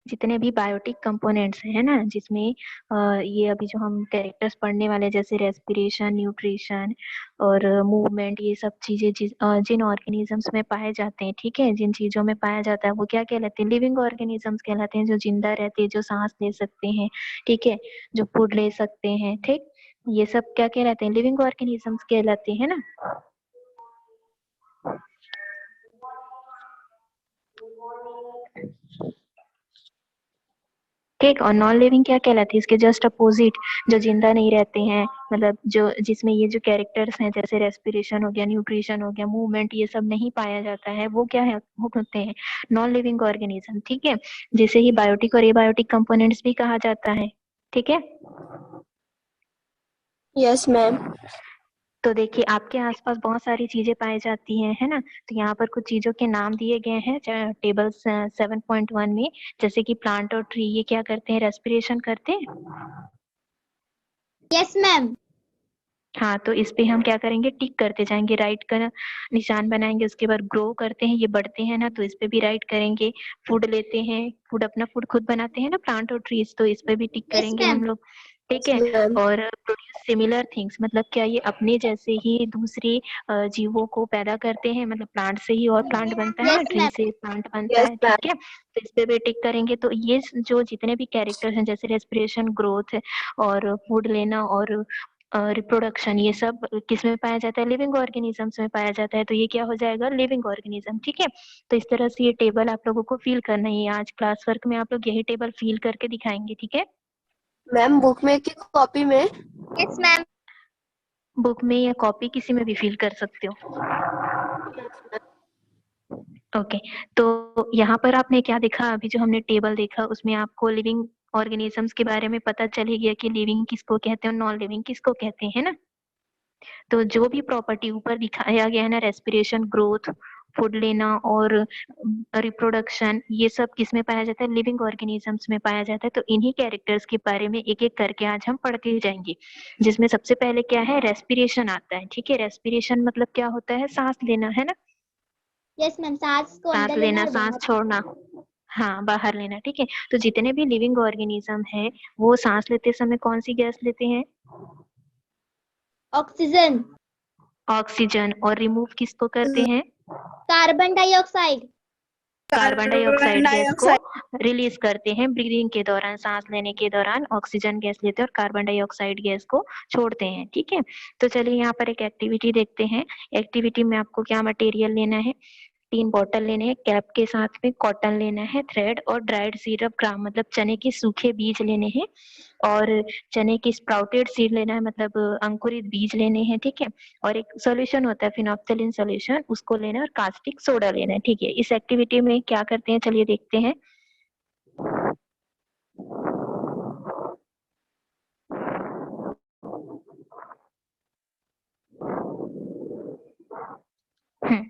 जितने भी biotic components हैं ना, जिसमें ये अभी जो हम कैरेक्टर्स पढ़ने वाले हैं, जैसे रेस्पिरेशन, न्यूट्रिशन और मूवमेंट, ये सब चीजें जिन ऑर्गेनिजम्स में पाए जाते हैं, ठीक है, जिन चीजों में पाया जाता है वो क्या कहलाते हैं? लिविंग ऑर्गेनिजम्स कहलाते हैं, जो जिंदा रहते हैं, जो सांस ले सकते हैं, ठीक है, जो फूड ले सकते हैं, ठीक, ये सब क्या कहलाते हैं? लिविंग ऑर्गेनिजम्स कहलाते हैं ना। ठीक, और नॉन लिविंग क्या कहलाती है? इसके जस्ट अपोजिट, जो जिंदा नहीं रहते हैं, मतलब जो जिसमें ये जो कैरेक्टर्स हैं, जैसे रेस्पिरेशन हो गया, न्यूट्रिशन हो गया, मूवमेंट, ये सब नहीं पाया जाता है, वो क्या है? वो होते हैं नॉन लिविंग ऑर्गेनिज्म, ठीक है, जिसे ही बायोटिक और एबायोटिक कंपोनेंट्स भी कहा जाता है, ठीक है। Yes ma'am. तो देखिए, आपके आसपास बहुत सारी चीजें पाई जाती हैं, है ना, तो यहाँ पर कुछ चीजों के नाम दिए गए हैं टेबल 7.1 में, जैसे कि प्लांट और ट्री, ये क्या करते हैं? रेस्पिरेशन करते हैं। Yes ma'am. हाँ, तो इस पे हम क्या करेंगे? टिक करते जाएंगे, राइट का निशान बनाएंगे। उसके बाद ग्रो करते हैं, ये बढ़ते हैं ना, तो इस पे भी राइट करेंगे। फूड लेते हैं, फूड अपना फूड खुद बनाते हैं ना प्लांट और ट्रीज, तो इस पे भी टिक यस करेंगे मैम। हम लोग, ठीक है। मैम। और प्रोड्यूस सिमिलर थिंग्स, मतलब क्या ये अपने जैसे ही दूसरे जीवों को पैदा करते हैं, मतलब प्लांट से ही और प्लांट बनता है ना, यस ट्री मैम। से प्लांट बनता यस है, मैम। ठीक है, तो इस पे भी टिक करेंगे। तो ये जो जितने भी कैरेक्टर हैं, जैसे रेस्पिरेशन, ग्रोथ और फूड लेना और रिप्रोडक्शन, ये सब किस में पाया जाता है? लिविंग ऑर्गेनिजम्स में पाया जाता है, तो ये क्या हो जाएगा? लिविंग ऑर्गेनिज्म, ठीक है। तो इस तरह से ये टेबल आप लोगों को फील करना ही है, आज क्लास वर्क में आप लोग यही टेबल फील करके दिखाएंगे, ठीक है। मैम बुक में कि कॉपी में? Yes ma'am. बुक में या कॉपी, किसी में भी फील कर सकते हो। ओके, तो यहाँ पर आपने क्या देखा? अभी जो हमने टेबल देखा, उसमें आपको लिविंग ऑर्गेनिजम्स के बारे में पता चल ही गया कि लिविंग किसको कहते हैं और नॉन लिविंग किसको कहते हैं, है ना। तो जो भी प्रॉपर्टी ऊपर दिखाया गया है ना, रेस्पिरेशन, ग्रोथ, फूड लेना और रिप्रोडक्शन, ये सब किस में पाया जाता है? लिविंग ऑर्गेनिजम्स में पाया जाता है। तो इन्हीं कैरेक्टर्स के बारे में एक एक करके आज हम पढ़ते जाएंगे, जिसमें सबसे पहले क्या है? रेस्पिरेशन आता है, ठीक है। रेस्पिरेशन मतलब क्या होता है? सांस लेना, है ना। यस मैम, सांस को सांस अंदर लेना लेना, और सांस बाहर। छोड़ना, हाँ, बाहर लेना, ठीक है। तो जितने भी लिविंग ऑर्गेनिज्म है, वो सांस लेते समय कौन सी गैस लेते हैं? ऑक्सीजन। ऑक्सीजन। और रिमूव किसको करते हैं? Carbon dioxide. Carbon carbon dioxide gas को डाइऑक्साइड। रिलीज करते हैं ब्रीदिंग के दौरान। सांस लेने के दौरान ऑक्सीजन गैस लेते हैं और कार्बन डाइऑक्साइड गैस को छोड़ते हैं, ठीक है। तो चलिए यहाँ पर एक एक्टिविटी देखते हैं। एक्टिविटी में आपको क्या मटेरियल लेना है? 3 बॉटल लेने हैं, कैप के साथ में कॉटन लेना है, थ्रेड और ड्राइड सिरप ग्राम, मतलब चने के सूखे बीज लेने हैं, और चने की स्प्राउटेड सीड लेना है, मतलब अंकुरित बीज लेने हैं, ठीक है। और एक सॉल्यूशन होता है फिनोप्थेलिन सॉल्यूशन, उसको लेना है, और कास्टिक सोडा लेना है, ठीक है। इस एक्टिविटी में क्या करते हैं, चलिए देखते हैं। हम्म,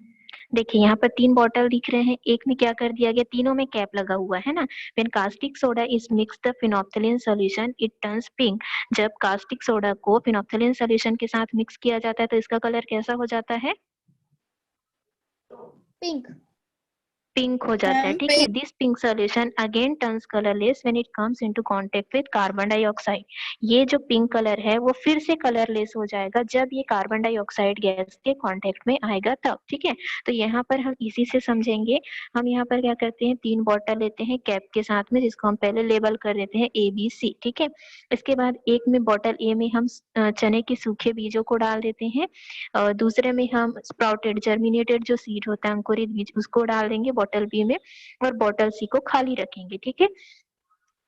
देखिए यहाँ पर 3 बॉटल दिख रहे हैं, एक में क्या कर दिया गया? तीनों में कैप लगा हुआ है ना। When caustic soda is mix the phenolphthalein solution it turns pink. जब कास्टिक सोडा को फिनोप्थेलिन सॉल्यूशन के साथ मिक्स किया जाता है, तो इसका कलर कैसा हो जाता है? पिंक। पिंक हो जाता है, ठीक है। This pink solution again turns colourless when it comes into contact with carbon dioxide. ये जो पिंक कलर है वो फिर से कलरलेस हो जाएगा जब ये कार्बन डाइऑक्साइड गैस के कांटेक्ट में आएगा तब, ठीक है। तो यहाँ पर हम इसी से समझेंगे। हम यहाँ पर क्या करते हैं? 3 बॉटल लेते हैं कैप के साथ में, जिसको हम पहले लेबल कर देते हैं ABC, ठीक है। इसके बाद एक में बॉटल ए में हम चने के सूखे बीजों को डाल देते हैं, और दूसरे में हम स्प्राउटेड जर्मिनेटेड जो सीड होता है, अंकुरित बीज, उसको डाल देंगे बॉटल बी में, और बॉटल सी को खाली रखेंगे, ठीक है।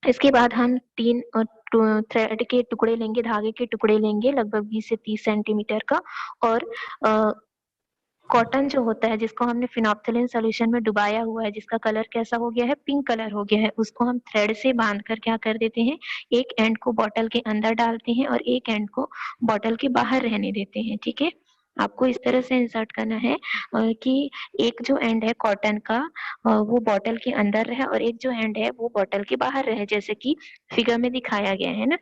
इसके बाद हम 3 थ्रेड के टुकड़े लेंगे, धागे के टुकड़े लेंगे, लगभग 20 से 30 सेंटीमीटर का, और कॉटन जो होता है, जिसको हमने फिनोप्थेलिन सॉल्यूशन में डुबाया हुआ है, जिसका कलर कैसा हो गया है? पिंक कलर हो गया है, उसको हम थ्रेड से बांध कर क्या कर देते हैं? एक एंड को बॉटल के अंदर डालते हैं और एक एंड को बॉटल के बाहर रहने देते हैं, ठीक है। आपको इस तरह से इंसर्ट करना है कि एक जो एंड है कॉटन का, वो बॉटल के अंदर रहे, और एक जो एंड है वो बॉटल के बाहर रहे, जैसे कि फिगर में दिखाया गया है ना।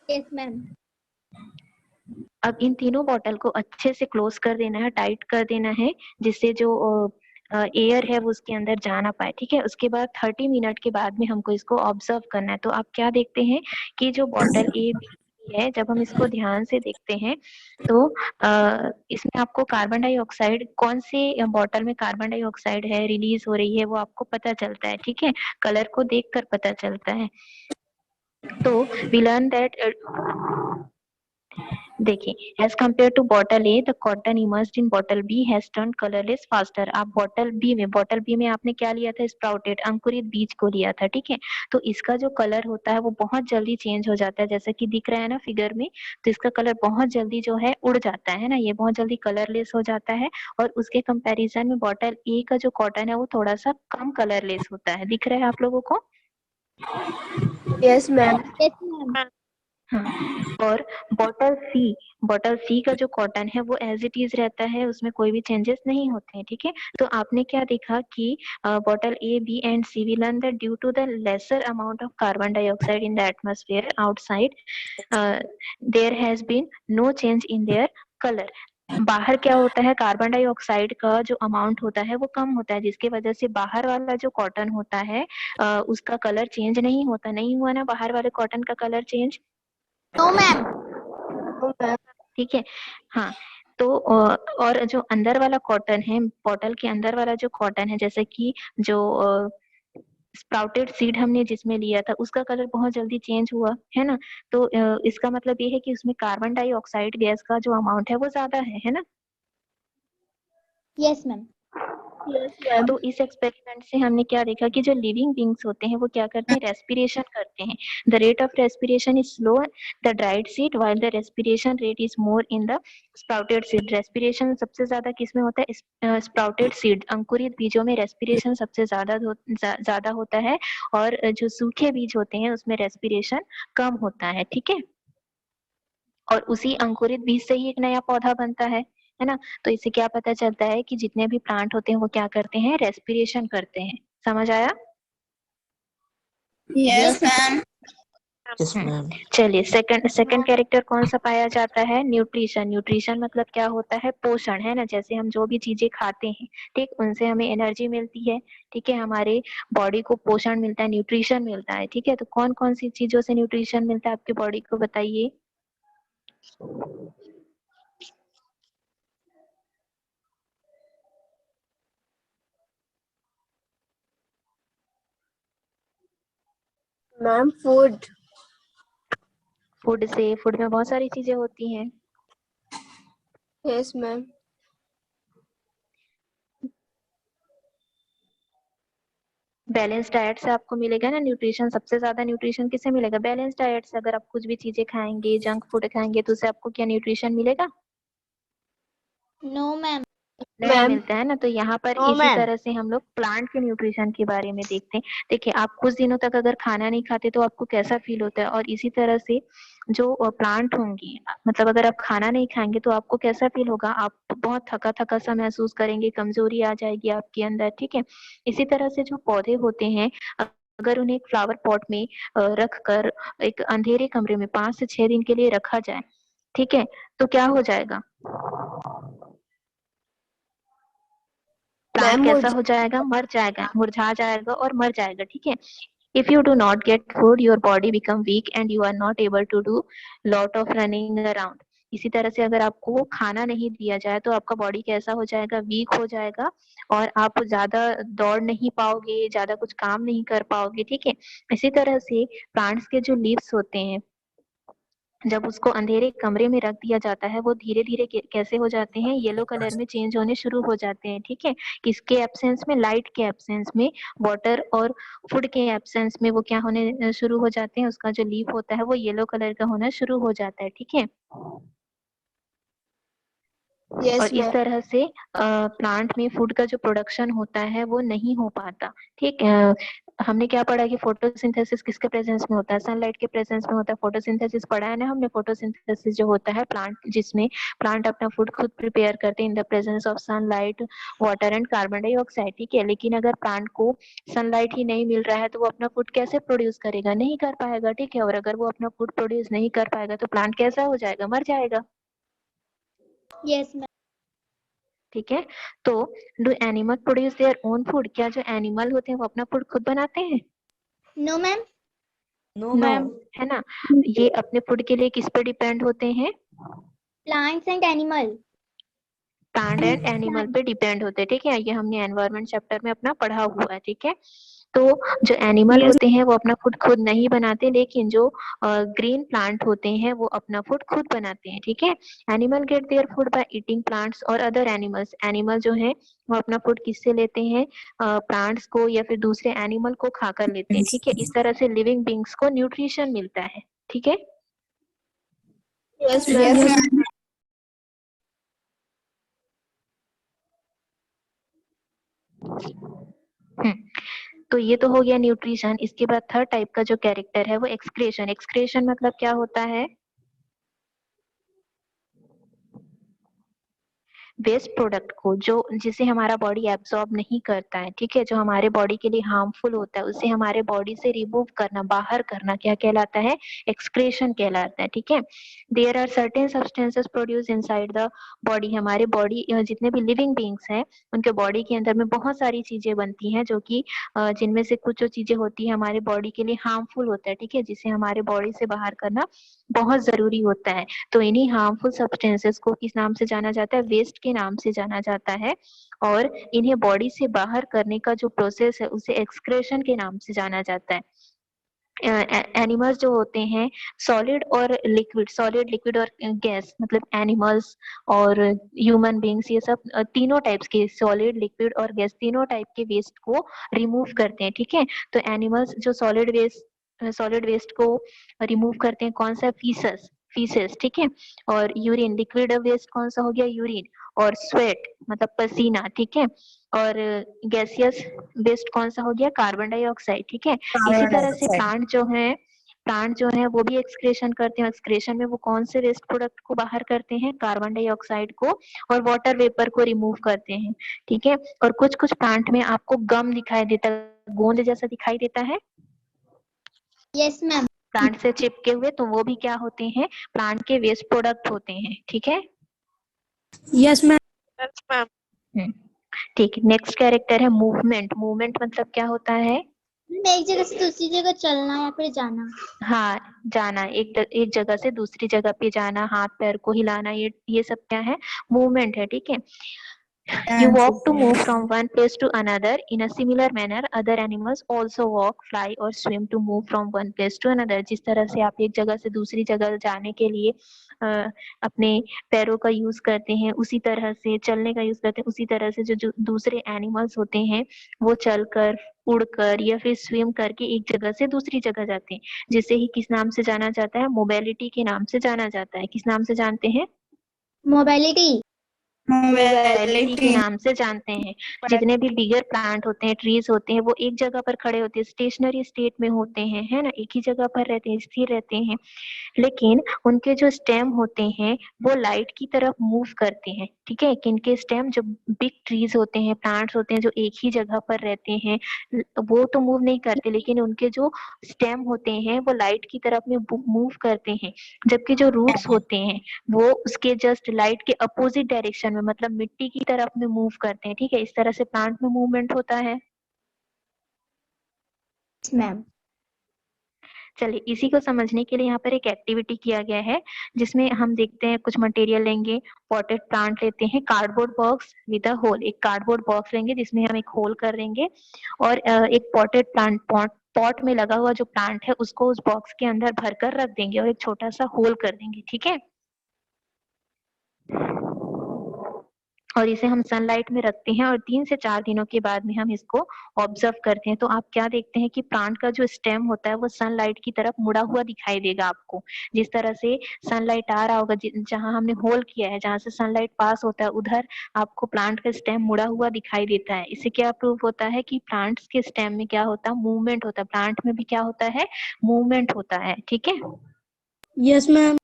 Yes ma'am. अब इन तीनों बॉटल को अच्छे से क्लोज कर देना है, टाइट कर देना है, जिससे जो एयर है वो उसके अंदर जा ना पाए, ठीक है। उसके बाद 30 मिनट के बाद में हमको इसको ऑब्जर्व करना है। तो आप क्या देखते हैं कि जो बॉटल ए बी है, जब हम इसको ध्यान से देखते हैं तो इसमें आपको कार्बन डाइऑक्साइड, कौन से बॉटल में कार्बन डाइऑक्साइड है रिलीज हो रही है वो आपको पता चलता है, ठीक है। कलर को देखकर पता चलता है। तो वी लर्न दैट, देखिए, as compared to bottle A the cotton immersed in bottle B has turn colourless faster. आप बॉटल बी में आपने क्या लिया था, स्प्राउटेड अंकुरित बीज को लिया था, ठीक है। तो इसका जो कलर होता है वो बहुत जल्दी चेंज हो जाता है, जैसा कि दिख रहा है ना फिगर में। तो इसका कलर बहुत जल्दी जो है उड़ जाता है ना, ये बहुत जल्दी कलरलेस हो जाता है। और उसके कंपैरिजन में बॉटल ए का जो कॉटन है वो थोड़ा सा कम कलरलेस होता है। दिख रहा है आप लोगों को? Yes ma'am. Yes ma'am. हाँ। और बॉटल सी का जो कॉटन है वो एज इट इज रहता है, उसमें कोई भी चेंजेस नहीं होते हैं, ठीक है। तो आपने क्या देखा कि bottle A B and C we learn that due to the lesser amount of carbon dioxide in the atmosphere outside there has been no change in their colour. बाहर क्या होता है, कार्बन डाइऑक्साइड का जो अमाउंट होता है वो कम होता है, जिसकी वजह से बाहर वाला जो कॉटन होता है उसका कलर चेंज नहीं होता। नहीं हुआ ना बाहर वाले कॉटन का कलर चेंज? No ma'am. ठीक है। हाँ। तो और जो अंदर वाला कॉटन है, बॉटल के अंदर वाला जो कॉटन है, जैसे कि जो स्प्राउटेड सीड हमने जिसमें लिया था उसका कलर बहुत जल्दी चेंज हुआ है ना। तो इसका मतलब ये है कि उसमें कार्बन डाइऑक्साइड गैस का जो अमाउंट है वो ज्यादा है ना। Yes ma'am. Yes ma'am. तो इस एक्सपेरिमेंट से हमने क्या देखा कि जो लिविंग बींग्स होते हैं वो क्या करते हैं, रेस्पिरेशन करते हैं। The rate of respiration is slow the dried seed while the respiration rate is more in the sprouted seed. Respiration सबसे ज्यादा किसमें होता है, स्प्राउटेड सीड अंकुरित बीजों में रेस्पिरेशन सबसे ज्यादा होता है। और जो सूखे बीज होते हैं उसमें रेस्पिरेशन कम होता है, ठीक है। और उसी अंकुरित बीज से ही एक नया पौधा बनता है ना। तो इससे क्या पता चलता है कि जितने भी प्लांट होते हैं वो क्या करते हैं, रेस्पिरेशन करते हैं। समझ आया? Yes ma'am. चलिए, सेकंड कैरेक्टर कौन सा पाया जाता है, न्यूट्रिशन। न्यूट्रिशन मतलब क्या होता है, पोषण, है ना। जैसे हम जो भी चीजें खाते हैं, ठीक, उनसे हमें एनर्जी मिलती है, ठीक है, हमारे बॉडी को पोषण मिलता है, न्यूट्रिशन मिलता है, ठीक है। तो कौन कौन सी चीजों से न्यूट्रिशन मिलता है आपके बॉडी को, बताइए। Ma'am food. फूड से, फूड में बहुत सारी चीजें होती हैं। Yes ma'am. बैलेंस डाइट से आपको मिलेगा ना न्यूट्रिशन। सबसे ज्यादा न्यूट्रिशन किससे मिलेगा, बैलेंस डाइट से। अगर आप कुछ भी चीजें खाएंगे, जंक फूड खाएंगे, तो उससे आपको क्या न्यूट्रिशन मिलेगा? No ma'am. नहीं मैम। मिलता है ना। तो यहाँ पर नो इसी मैम। तरह से हम लोग प्लांट के न्यूट्रिशन के बारे में देखते हैं। देखिए, आप कुछ दिनों तक अगर खाना नहीं खाते तो आपको कैसा फील होता है, और इसी तरह से जो प्लांट होंगी, मतलब अगर आप खाना नहीं खाएंगे तो आपको कैसा फील होगा, आप बहुत थका थका सा महसूस करेंगे, कमजोरी आ जाएगी आपके अंदर, ठीक है। इसी तरह से जो पौधे होते हैं, अगर उन्हें एक फ्लावर पॉट में रख कर एक अंधेरे कमरे में 5 से 6 दिन के लिए रखा जाए, ठीक है, तो क्या हो जाएगा, प्लांट मैम कैसा मुझे हो जाएगा, मर जाएगा, मुरझा जाएगा और मर जाएगा, ठीक है। If you do not get food your body become weak and you are not able to do lot of running around. इसी तरह से अगर आपको खाना नहीं दिया जाए तो आपका बॉडी कैसा हो जाएगा, वीक हो जाएगा, और आप ज्यादा दौड़ नहीं पाओगे, ज्यादा कुछ काम नहीं कर पाओगे, ठीक है। इसी तरह से प्लांट्स के जो लीव्स होते हैं, जब उसको अंधेरे कमरे में रख दिया जाता है, वो धीरे धीरे कैसे हो जाते हैं, येलो कलर में चेंज होने शुरू हो जाते हैं, ठीक है। किसके एब्सेंस में, लाइट के एब्सेंस में, वाटर और फूड के एब्सेंस में वो क्या होने शुरू हो जाते हैं, उसका जो लीफ होता है वो येलो कलर का होना शुरू हो जाता है, ठीक है। यस और इस मैम। तरह से प्लांट में फूड का जो प्रोडक्शन होता है वो नहीं हो पाता, ठीक। हमने क्या पढ़ा कि फोटोसिंथेसिस किसके प्रेजेंस में होता है, सनलाइट के प्रेजेंस में होता है। फोटोसिंथेसिस पढ़ा है ना हमने। फोटोसिंथेसिस जो होता है प्लांट, जिसमें प्लांट अपना फूड खुद प्रिपेयर करते हैं in the presence of sunlight, water and carbon dioxide, ठीक है। लेकिन अगर प्लांट को सनलाइट ही नहीं मिल रहा है तो वो अपना फूड कैसे प्रोड्यूस करेगा, नहीं कर पाएगा, ठीक है। और अगर वो अपना फूड प्रोड्यूस नहीं कर पाएगा तो प्लांट कैसा हो जाएगा, मर जाएगा, यस मैम। ठीक है। तो do animal produce their own food? क्या जो एनिमल होते हैं वो अपना फूड खुद बनाते हैं? No, ma'am. No no, ma'am. है ना। ये अपने फूड के लिए किस पे डिपेंड होते हैं? Plants and animal. Plant and animal पे डिपेंड होते हैं, ठीक है। ये हमने एनवायरनमेंट चैप्टर में अपना पढ़ा हुआ है, ठीक है। तो जो एनिमल Yes. होते हैं वो अपना फूड खुद नहीं बनाते, लेकिन जो ग्रीन प्लांट होते हैं वो अपना फूड खुद बनाते हैं, ठीक है। Animal gate their food by eating plants और अदर एनिमल्स। एनिमल जो है वो अपना फूड किससे लेते हैं? प्लांट्स को या फिर दूसरे एनिमल को खाकर लेते हैं, ठीक है। इस तरह से लिविंग बींग्स को न्यूट्रिशन मिलता है, ठीक है। Yes ma'am. हम्म, तो ये तो हो गया न्यूट्रिशन। इसके बाद थर्ड टाइप का जो कैरेक्टर है वो एक्सक्रेशन। एक्सक्रेशन मतलब क्या होता है? वेस्ट प्रोडक्ट को, जो जिसे हमारा बॉडी एब्सॉर्ब नहीं करता है, ठीक है, जो हमारे बॉडी के लिए हार्मफुल होता है, उसे हमारे बॉडी से रिमूव करना, बाहर करना, क्या कहलाता है? एक्सक्रेशन कहलाता है, ठीक है। There are certain substances produce inside the body. हमारे बॉडी जितने भी लिविंग बींग्स हैं उनके बॉडी के अंदर में बहुत सारी चीजें बनती हैं, जो कि जिनमें से कुछ जो चीजें होती है हमारे बॉडी के लिए हार्मफुल होता है, ठीक है, जिसे हमारे बॉडी से बाहर करना बहुत जरूरी होता है। तो इन्हीं हार्मफुल सब्सटेंसेस को किस नाम से जाना जाता है? वेस्ट के नाम से जाना जाता है। और इन्हें बॉडी से बाहर करने का जो प्रोसेस है उसे एक्सक्रेशन के नाम से जाना जाता है। एनिमल्स जो होते हैं सॉलिड और लिक्विड, सॉलिड लिक्विड और गैस, मतलब एनिमल्स और ह्यूमन बींग्स, ये सब तीनों टाइप्स के, सॉलिड लिक्विड और गैस, तीनों टाइप के वेस्ट को रिमूव करते हैं, ठीक है। तो एनिमल्स जो सॉलिड वेस्ट को रिमूव करते हैं, कौन सा? फीसस, फीसेस, ठीक है। और यूरिन, लिक्विड वेस्ट कौन सा हो गया? यूरिन। और स्वेट मतलब पसीना, ठीक है। और गैसियस वेस्ट कौन सा हो गया? कार्बन डाइऑक्साइड, ठीक है। इसी तरह से प्लांट जो है वो भी एक्सक्रेशन करते हैं। एक्सक्रेशन में वो कौन से वेस्ट प्रोडक्ट को बाहर करते हैं? कार्बन डाइऑक्साइड को और वाटर वेपर को रिमूव करते हैं, ठीक है। और कुछ कुछ प्लांट में आपको गम दिखाई देता है, गोंद जैसा दिखाई देता है Yes, ma'am. प्लांट से चिपके हुए, तो वो भी क्या होते हैं? प्लांट के वेस्ट प्रोडक्ट होते हैं, ठीक है। Yes ma'am. हम्म, ठीक है। नेक्स्ट कैरेक्टर है मूवमेंट। मूवमेंट मतलब क्या होता है? एक जगह से दूसरी जगह चलना या फिर जाना। हाँ, जाना, एक जगह से दूसरी जगह पे जाना, हाथ पैर को हिलाना, ये सब क्या है? मूवमेंट है, ठीक है। You walk to move from one place to another. In a similar manner, other animals also walk, fly or swim to move from one place to another. जिस तरह से आप एक जगह से दूसरी जगह जाने के लिए अपने पैरों का यूज करते हैं, उसी तरह से चलने का यूज करते हैं, उसी तरह से जो दूसरे एनिमल्स होते हैं वो चलकर, उड़कर या फिर स्विम करके एक जगह से दूसरी जगह जाते हैं, जिसे ही किस नाम से जाना जाता है? मोबिलिटी के नाम से जाना जाता है। किस नाम से जानते हैं? Mobility. मोबिलिटी के नाम से जानते हैं। जितने भी बिगर प्लांट होते हैं, ट्रीज होते हैं, वो एक जगह पर खड़े होते हैं, स्टेशनरी स्टेट में होते हैं, है ना, एक ही जगह पर रहते हैं, स्थिर रहते हैं। लेकिन उनके जो स्टेम होते हैं वो लाइट की तरफ मूव करते हैं, ठीक है। किनके स्टेम? जो बिग ट्रीज होते हैं, प्लांट्स होते हैं जो एक ही जगह पर रहते हैं, वो तो मूव नहीं करते, लेकिन उनके जो स्टेम होते हैं वो लाइट की तरफ में मूव करते हैं। जबकि जो रूट्स होते हैं वो उसके जस्ट लाइट के अपोजिट डायरेक्शन में, मतलब मिट्टी की तरफ में मूव करते हैं, ठीक है। इस तरह से प्लांट में मूवमेंट होता है। Yes, ma'am. चलिए, इसी को समझने के लिए यहाँ पर एक एक्टिविटी किया गया है, जिसमें हम देखते हैं, कुछ मटेरियल लेंगे, पॉटेड प्लांट लेते हैं, cardboard box with a hole, एक कार्डबोर्ड बॉक्स लेंगे जिसमें हम एक होल कर देंगे, और एक पॉटेड प्लांट, पॉट में लगा हुआ जो प्लांट है उसको उस बॉक्स के अंदर भरकर रख देंगे और एक छोटा सा होल कर देंगे, ठीक है। और इसे हम सनलाइट में रखते हैं और 3 से 4 दिनों के बाद में हम इसको ऑब्जर्व करते हैं, तो आप क्या देखते हैं कि प्लांट का जो स्टेम होता है वो सनलाइट की तरफ मुड़ा हुआ दिखाई देगा आपको। जिस तरह से सनलाइट आ रहा होगा, जहां हमने होल किया है, जहां से सनलाइट पास होता है, उधर आपको प्लांट का स्टेम मुड़ा हुआ दिखाई देता है। इससे क्या प्रूव होता है कि प्लांट्स के स्टेम में क्या होता है? मूवमेंट होता है। प्लांट में भी क्या होता है? मूवमेंट होता है, ठीक है। Yes ma'am.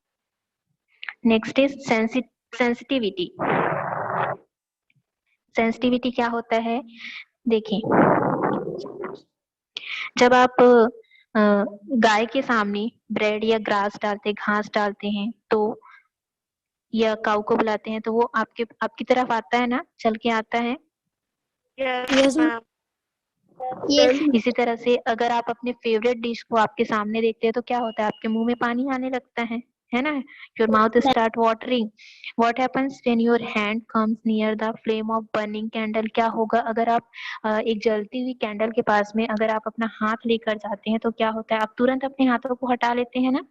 Next is sensitivity. Sensitivity क्या होता है? देखिए, जब आप गाय के सामने ब्रेड या ग्रास डालते, घास डालते हैं, तो या काऊ को बुलाते हैं, तो वो आपकी तरफ आता है ना, चल के आता है। Yes ma'am. यस इसी तरह से अगर आप अपने फेवरेट डिश को आपके सामने देखते हैं तो क्या होता है, आपके मुंह में पानी आने लगता है ना। Your mouth start watering. What happens when your hand comes near the flame of burning candle? क्या होगा अगर आप एक जलती हुई कैंडल के पास में अगर आप अपना हाथ लेकर जाते हैं तो क्या होता है, आप तुरंत अपने हाथों को हटा लेते हैं ना।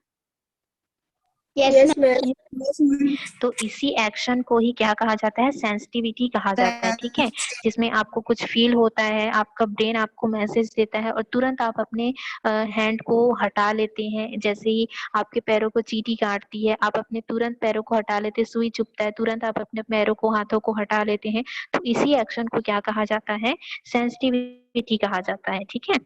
Yes ma'am. तो इसी एक्शन को ही क्या कहा जाता है, सेंसिटिविटी कहा जाता है, ठीक है। जिसमें आपको कुछ फील होता है, आपका ब्रेन आपको मैसेज देता है और तुरंत आप अपने हैंड को हटा लेते हैं। जैसे ही आपके पैरों को चींटी काटती है, आप अपने तुरंत पैरों को हटा लेते हैं, सुई चुभता है, तुरंत आप अपने पैरों को, हाथों को हटा लेते हैं। तो इसी एक्शन को क्या कहा जाता है, सेंसिटिविटी कहा जाता है, ठीक है।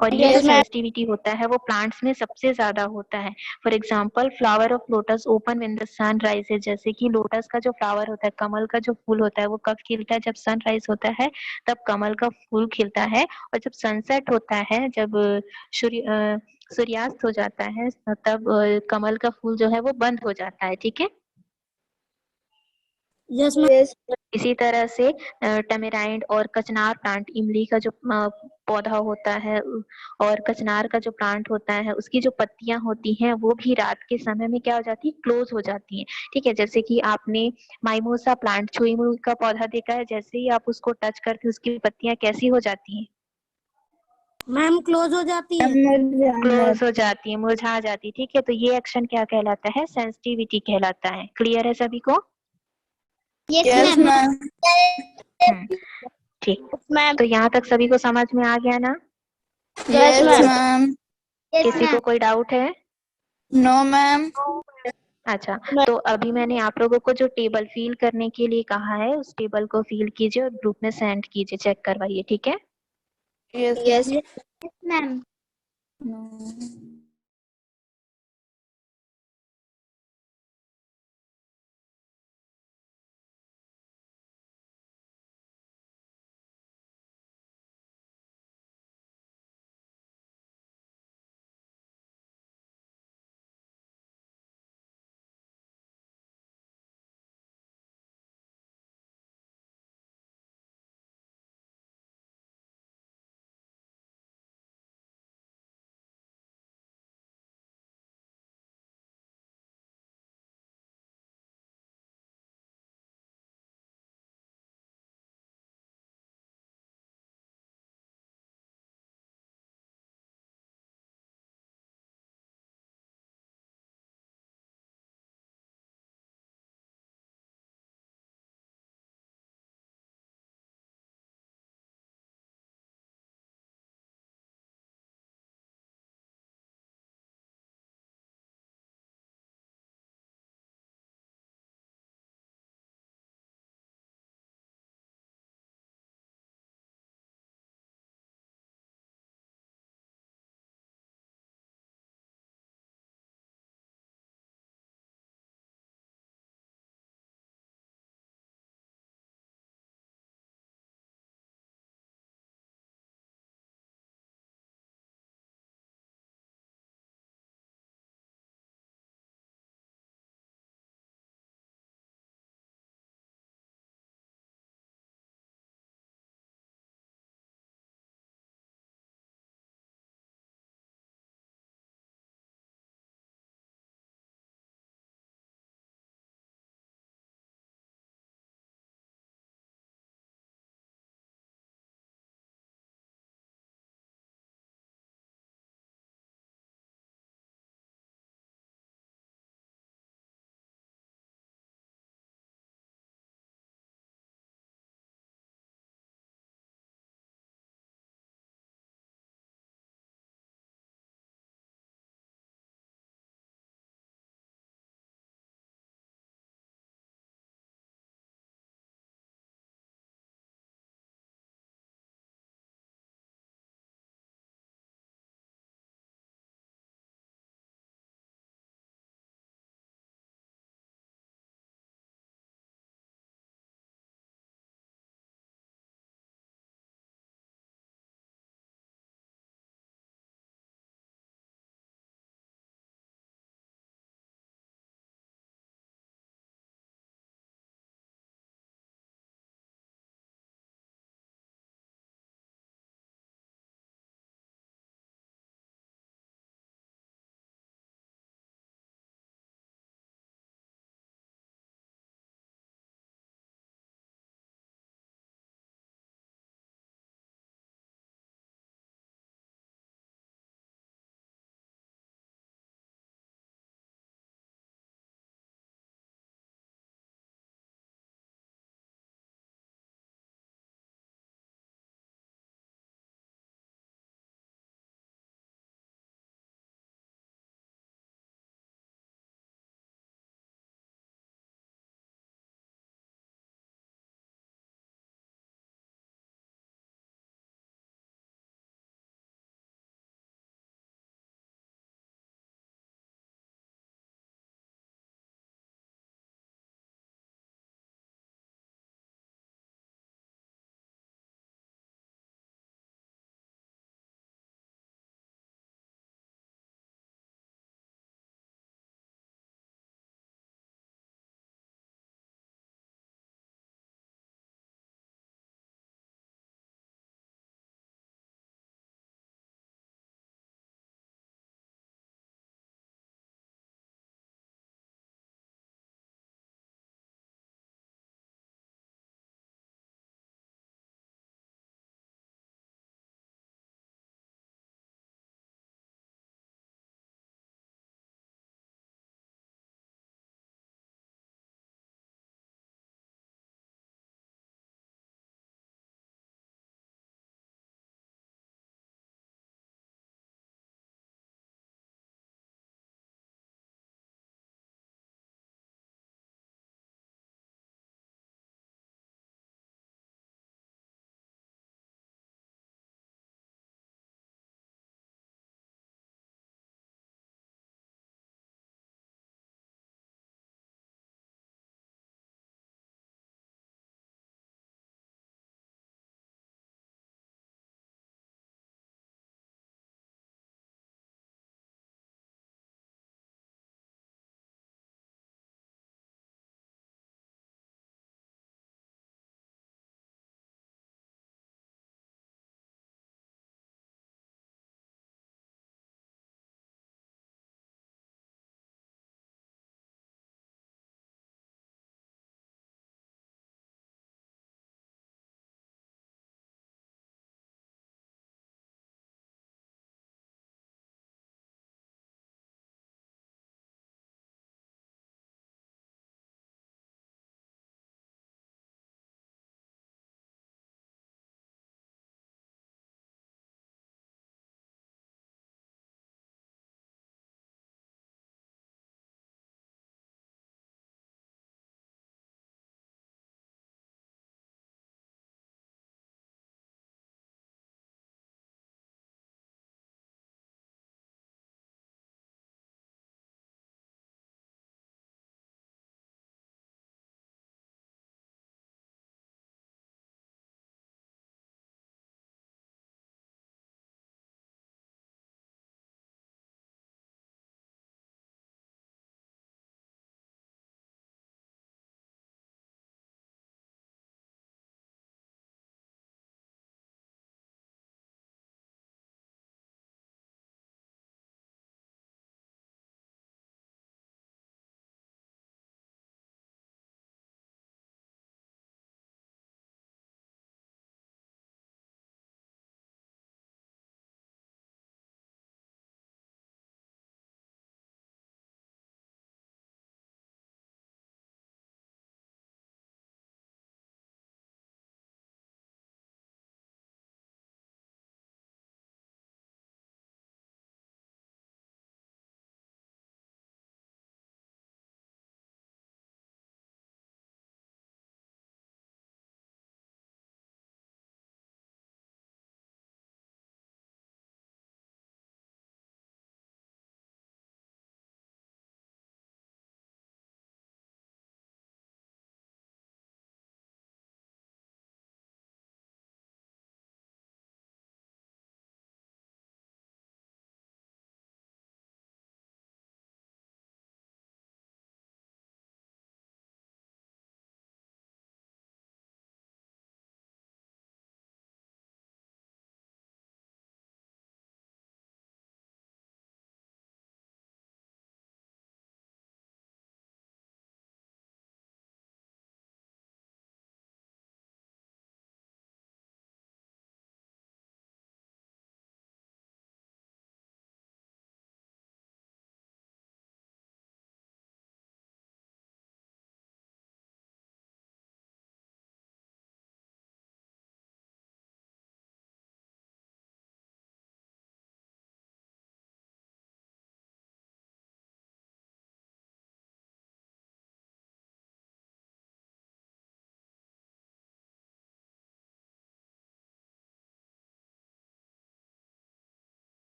और ये जो Yes, ma'am. सेंसिटिविटी होता है वो प्लांट्स में सबसे ज्यादा होता है। For example flower of lotus open when the sun rises. जैसे कि लोटस का जो फ्लावर होता है, कमल का जो फूल होता है, वो कब खिलता है, जब सनराइज होता है तब कमल का फूल खिलता है। और जब सनसेट होता है, जब सूर्यास्त हो जाता है, तब कमल का फूल जो है वो बंद हो जाता है, ठीक है। Yes, ma'am. इसी तरह से टमेराइंड और कचनार प्लांट, इमली का जो पौधा होता है और कचनार का जो प्लांट होता है, उसकी जो पत्तियां होती हैं वो भी रात के समय में क्या हो जाती है, क्लोज हो जाती हैं, ठीक है। जैसे कि आपने माइमोसा प्लांट, छुई का पौधा देखा है, जैसे ही आप उसको टच करके उसकी पत्तियां कैसी हो जाती हैं, मैम क्लोज हो जाती है। क्लोज हो जाती है, मुरझा जाती है, ठीक है। तो ये एक्शन क्या कहलाता है, सेंसिटिविटी कहलाता है। क्लियर है सभी को? Yes ma'am. ठीक। मैम। तो यहाँ तक सभी को समझ में आ गया ना? Yes, ma'am. यस किसी को मैम। कोई डाउट है? No, ma'am. अच्छा, तो अभी मैंने आप लोगों को जो टेबल फिल करने के लिए कहा है, उस टेबल को फिल कीजिए और ग्रुप में सेंड कीजिए, चेक करवाइए, ठीक है। Yes. Yes ma'am. No.